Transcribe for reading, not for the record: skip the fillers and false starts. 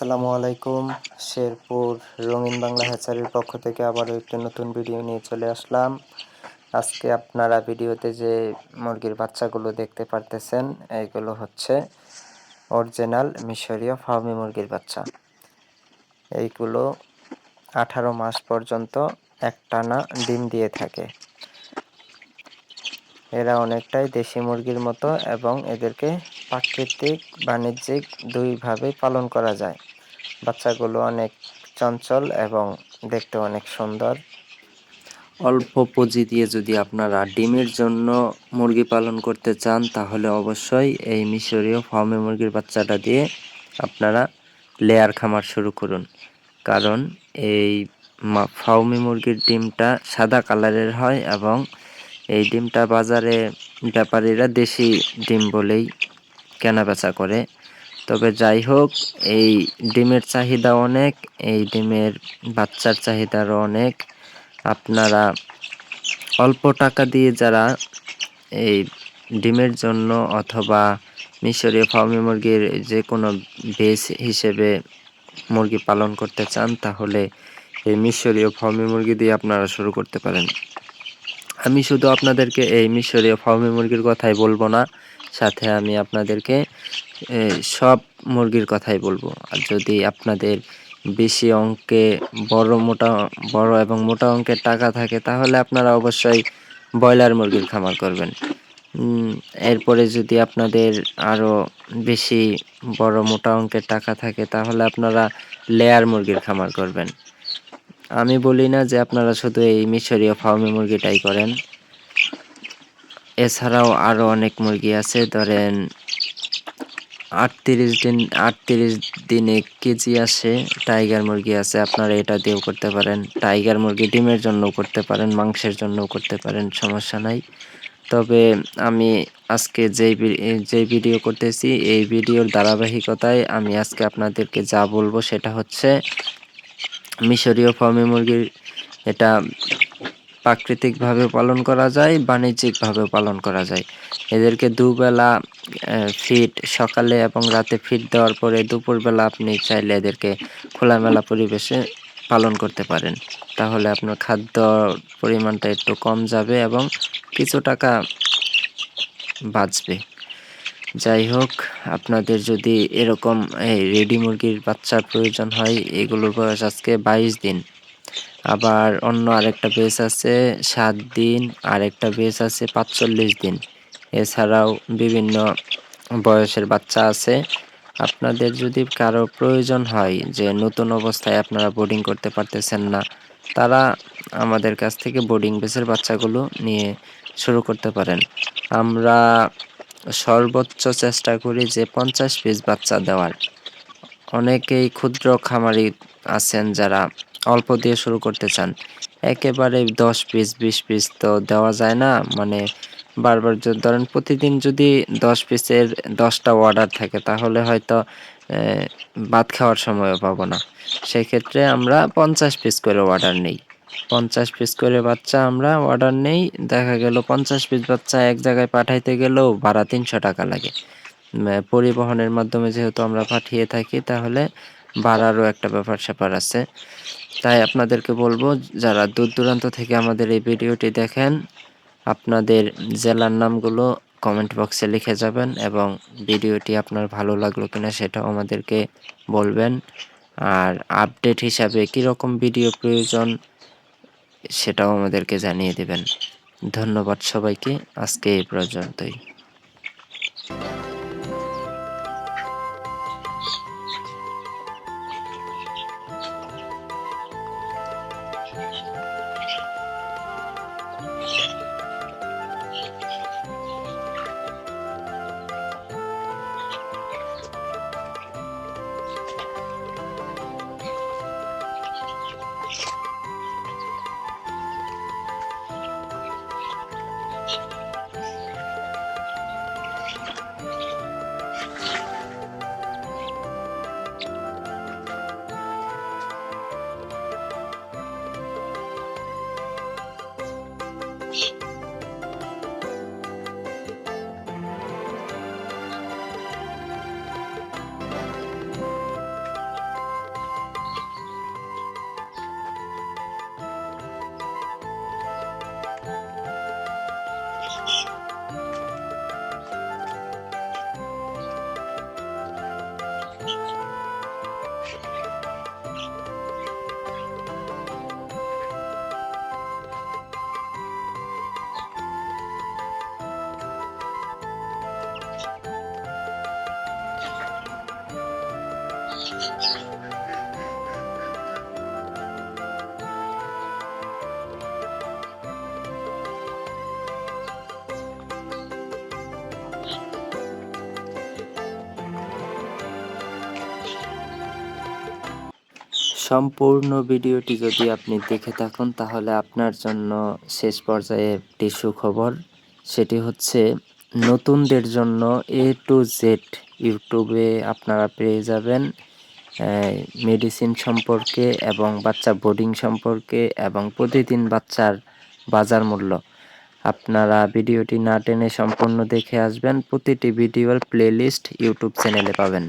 আসসালামু আলাইকুম। শেরপুর রঙিন বাংলা হ্যাচারির পক্ষ থেকে আবারও একটি নতুন ভিডিও নিয়ে চলে আসলাম। আজকে আপনারা ভিডিওতে যে মুরগির বাচ্চাগুলো দেখতে পারতেছেন, এইগুলো হচ্ছে অরিজিনাল মিশরীয় ফার্মি মুরগির বাচ্চা। এইগুলো 18 মাস পর্যন্ত একটানা ডিম দিয়ে থাকে। এরা অনেকটাই দেশি মুরগির মতো এবং এদেরকে প্রাকৃতিক বাণিজ্যিক দুইভাবেই পালন করা যায়। বাচ্চাগুলো অনেক চঞ্চল এবং দেখতে অনেক সুন্দর। অল্প পুঁজি দিয়ে যদি আপনারা ডিমের জন্য মুরগি পালন করতে চান, তাহলে অবশ্যই এই মিশরীয় ফার্মি মুরগির বাচ্চাটা দিয়ে আপনারা লেয়ার খামার শুরু করুন। কারণ এই ফার্মি মুরগির ডিমটা সাদা কালারের হয় এবং এই ডিমটা বাজারে ব্যাপারীরা দেশি ডিম বলেই কেনাবেচা করে। তবে যাই হোক, এই ডিমের চাহিদা অনেক, এই ডিমের বাচ্চার চাহিদারও অনেক। আপনারা অল্প টাকা দিয়ে যারা এই ডিমের জন্য অথবা মিশরীয় ফার্মি মুরগির যে কোনো বেস হিসেবে মুরগি পালন করতে চান, তাহলে এই মিশরীয় ফার্মি মুরগি দিয়ে আপনারা শুরু করতে পারেন। আমি শুধু আপনাদেরকে এই মিশরীয় ফার্মি মুরগির কথাই বলবো না, সাথে আমি আপনাদেরকে সব মুরগির কথাই বলবো। আর যদি আপনাদের বেশি অঙ্কে বড় এবং মোটা অঙ্কের টাকা থাকে, তাহলে আপনারা অবশ্যই ব্রয়লার মুরগির খামার করবেন। এরপরে যদি আপনাদের আরও বেশি বড় মোটা অঙ্কের টাকা থাকে, তাহলে আপনারা লেয়ার মুরগির খামার করবেন। আমি বলি না যে আপনারা শুধু এই মিশরীয় ফার্মি মুরগিটাই করেন। এছাড়াও আরও অনেক মুরগি আছে, ধরেন 38 দিনে কেজি আসে টাইগার মুরগি আছে, আপনারা এটা দিয়েও করতে পারেন। টাইগার মুরগি ডিমের জন্যও করতে পারেন, মাংসের জন্যও করতে পারেন, সমস্যা নাই। তবে আমি আজকে যেই ভিডিও করতেছি, এই ভিডিওর ধারাবাহিকতায় আমি আজকে আপনাদেরকে যা বলবো সেটা হচ্ছে মিশরীয় ফার্মি মুরগির এটা প্রাকৃতিকভাবে পালন করা যায়, বাণিজ্যিকভাবেও পালন করা যায়। এদেরকে দুবেলা ফিড, সকালে এবং রাতে ফিড দেওয়ার পরে দুপুরবেলা আপনি চাইলে এদেরকে খোলামেলা পরিবেশে পালন করতে পারেন। তাহলে আপনার খাদ্য পরিমাণটা একটু কম যাবে এবং কিছু টাকা বাঁচবে। যাই হোক, আপনাদের যদি এরকম এই রেডি মুরগির বাচ্চার প্রয়োজন হয়, এগুলোর বয়স আজকে 22 দিন। আবার অন্য আরেকটা বেচ আছে 7 দিন, আরেকটা বেচ আছে 45 দিন। এছাড়াও বিভিন্ন বয়সের বাচ্চা আছে। আপনাদের যদি কারো প্রয়োজন হয় যে নতুন অবস্থায় আপনারা বোর্ডিং করতে পারতেছেন না, তারা আমাদের কাছ থেকে বোর্ডিং বেচের বাচ্চাগুলো নিয়ে শুরু করতে পারেন। আমরা সর্বোচ্চ চেষ্টা করি যে 50 পিস বাচ্চা দেওয়ার। অনেকেই ক্ষুদ্র খামারি আছেন যারা অল্প দিয়ে শুরু করতে চান। একেবারে 10 পিস 20 পিস তো দেওয়া যায় না। মানে বারবার ধরেন প্রতিদিন যদি 10 পিসের 10টা অর্ডার থাকে, তাহলে হয়তো ভাত খাওয়ার সময়ও পাবো না। সেক্ষেত্রে আমরা 50 পিস করে অর্ডার নেই। 50 পিস করে বাচ্চা আমরা অর্ডার নেই। দেখা গেল 50 পিস বাচ্চা এক জায়গায় পাঠাইতে গেলেও ভাড়া 300 টাকা লাগে। পরিবহনের মাধ্যমে যেহেতু আমরা পাঠিয়ে থাকি, তাহলে ভাড়ারও একটা ব্যাপার-স্যাপার আছে। তাই আপনাদেরকে বলবো, যারা দূর দূরান্ত থেকে আমাদের এই ভিডিওটি দেখেন, আপনাদের জেলার নামগুলো কমেন্ট বক্সে লিখে যাবেন এবং ভিডিওটি আপনার ভালো লাগলো কিনা সেটাও আমাদেরকে বলবেন। আর আপডেট হিসাবে কীরকম ভিডিও প্রয়োজন সেটাও আমাদেরকে জানিয়ে দেবেন। ধন্যবাদ সবাইকে। আজকে এই পর্যন্তই। সম্পূর্ণ ভিডিওটি যদি আপনি দেখে থাকুন তাহলে আপনার জন্য শেষ পর্যায়ে একটি সুখবর, সেটি হচ্ছে নতুনদের জন্য A to Z ইউটিউবে আপনারা পেয়ে যাবেন মেডিসিন সম্পর্কে এবং বাচ্চা বোর্ডিং সম্পর্কে এবং প্রতিদিন বাচ্চার বাজার মূল্য। আপনারা ভিডিওটি না টেনে সম্পূর্ণ দেখে আসবেন, প্রতিটি ভিডিওর প্লেলিস্ট ইউটিউব চ্যানেলে পাবেন।